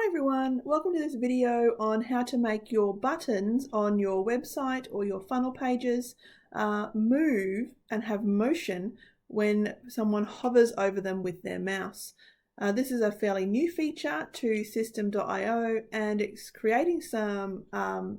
Hi everyone, welcome to this video on how to make your buttons on your website or your funnel pages move and have motion when someone hovers over them with their mouse. This is a fairly new feature to System.io and it's creating some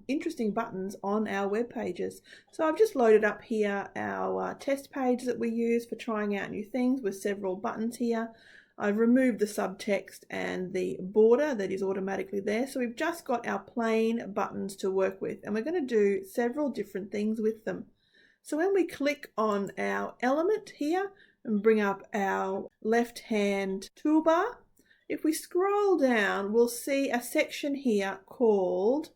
interesting buttons on our web pages. So I've just loaded up here our test page that we use for trying out new things with several buttons here. I've removed the subtext and the border that is automatically there. So we've just got our plain buttons to work with and we're going to do several different things with them. So when we click on our element here and bring up our left hand toolbar, if we scroll down, we'll see a section here called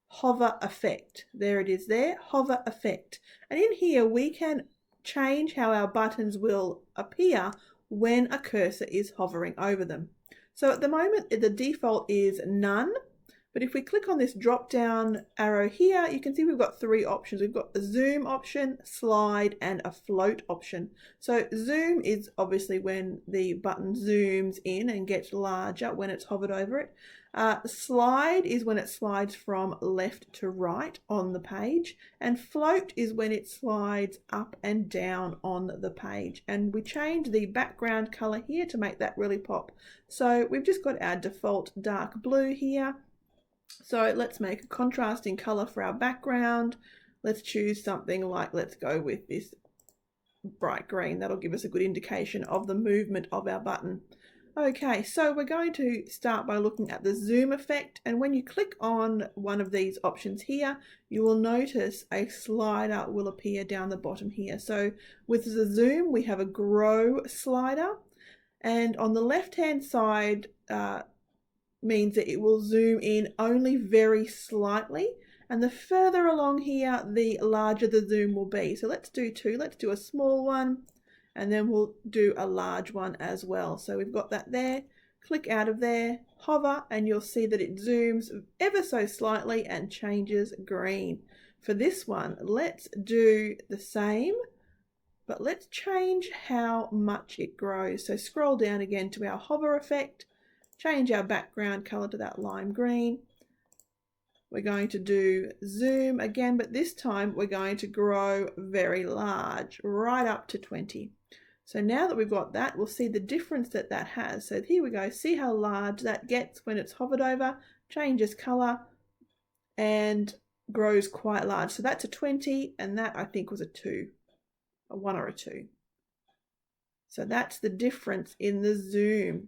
Hover Effect. There it is there, Hover Effect. And in here we can change how our buttons will appear when a cursor is hovering over them. So at the moment the default is none, but if we click on this drop down arrow here, you can see we've got three options. We've got a zoom option, slide, and a float option. So zoom is obviously when the button zooms in and gets larger when it's hovered over it. Slide is when it slides from left to right on the page, and float is when it slides up and down on the page. And we change the background color here to make that really pop. So we've just got our default dark blue here. So let's make a contrasting color for our background. Let's choose something like, let's go with this bright green. That'll give us a good indication of the movement of our button. Okay, so we're going to start by looking at the zoom effect, and when you click on one of these options here, you will notice a slider will appear down the bottom here. So with the zoom, we have a grow slider, and on the left hand side means that it will zoom in only very slightly, and the further along here, the larger the zoom will be. So let's do two. Let's do a small one, and then we'll do a large one as well. So we've got that there. Click out of there, hover, and you'll see that it zooms ever so slightly and changes green. For this one, let's do the same, but let's change how much it grows. So scroll down again to our hover effect, change our background color to that lime green. We're going to do zoom again, but this time we're going to grow very large, right up to 20. So now that we've got that, we'll see the difference that that has. So here we go, see how large that gets when it's hovered over, changes color and grows quite large. So that's a 20, and that I think was a 2, a 1 or a 2. So that's the difference in the zoom.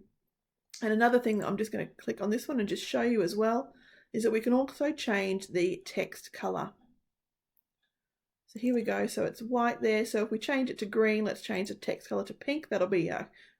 And another thing that I'm just going to click on this one and just show you as well is that we can also change the text color. So here we go, so it's white there. So if we change it to green, let's change the text color to pink. That'll be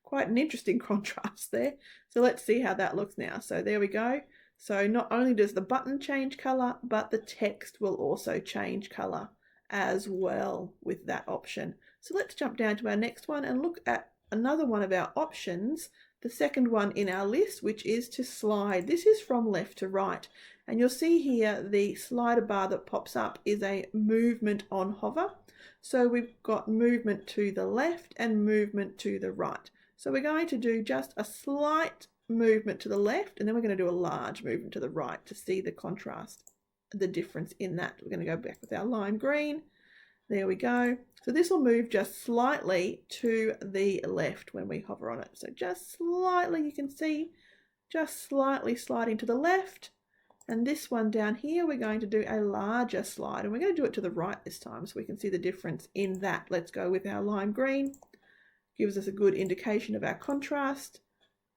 quite an interesting contrast there. So let's see how that looks now. So there we go. So not only does the button change color, but the text will also change color as well with that option. So let's jump down to our next one and look at another one of our options, the second one in our list, which is to slide. This is from left to right. And you'll see here the slider bar that pops up is a movement on hover. So we've got movement to the left and movement to the right. So we're going to do just a slight movement to the left, and then we're going to do a large movement to the right to see the contrast, the difference in that. We're going to go back with our lime green. There we go. So this will move just slightly to the left when we hover on it. So just slightly, you can see, just slightly sliding to the left. And this one down here, we're going to do a larger slide, and we're going to do it to the right this time so we can see the difference in that. Let's go with our lime green. Gives us a good indication of our contrast.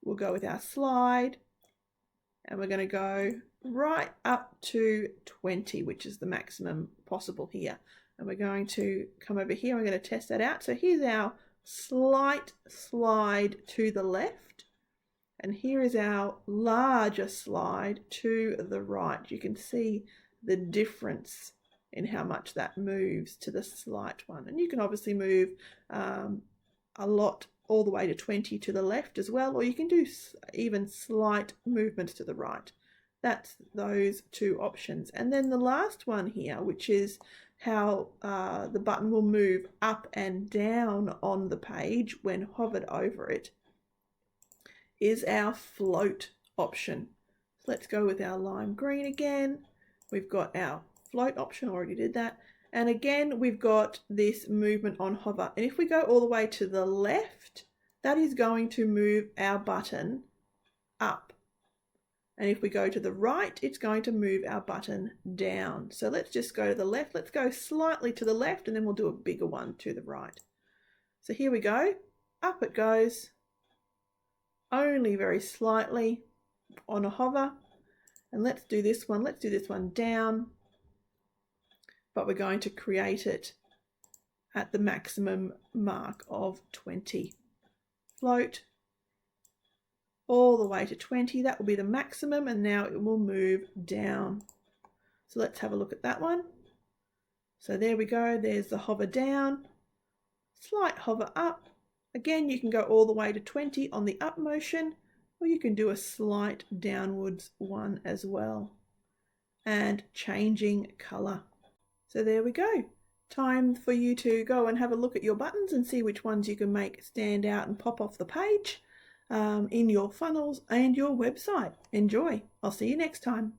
We'll go with our slide, and we're going to go right up to 20, which is the maximum possible here. And we're going to come over here, we're going to test that out. So here's our slight slide to the left, and here is our larger slide to the right. You can see the difference in how much that moves to the slight one. And you can obviously move a lot all the way to 20 to the left as well, or you can do even slight movements to the right. That's those two options. And then the last one here, which is how the button will move up and down on the page when hovered over it, is our float option. So let's go with our lime green again. We've got our float option, already did that. And again, we've got this movement on hover. And if we go all the way to the left, that is going to move our button up. And if we go to the right, it's going to move our button down. So let's just go to the left. Let's go slightly to the left, and then we'll do a bigger one to the right. So here we go. Up it goes, only very slightly on a hover. And let's do this one. Let's do this one down. But we're going to create it at the maximum mark of 20. Float all the way to 20. That will be the maximum, and now it will move down. So let's have a look at that one. So there we go. There's the hover down, slight hover up. Again, you can go all the way to 20 on the up motion, or you can do a slight downwards one as well. And changing color. So there we go. Time for you to go and have a look at your buttons and see which ones you can make stand out and pop off the page in your funnels and your website. Enjoy. I'll see you next time.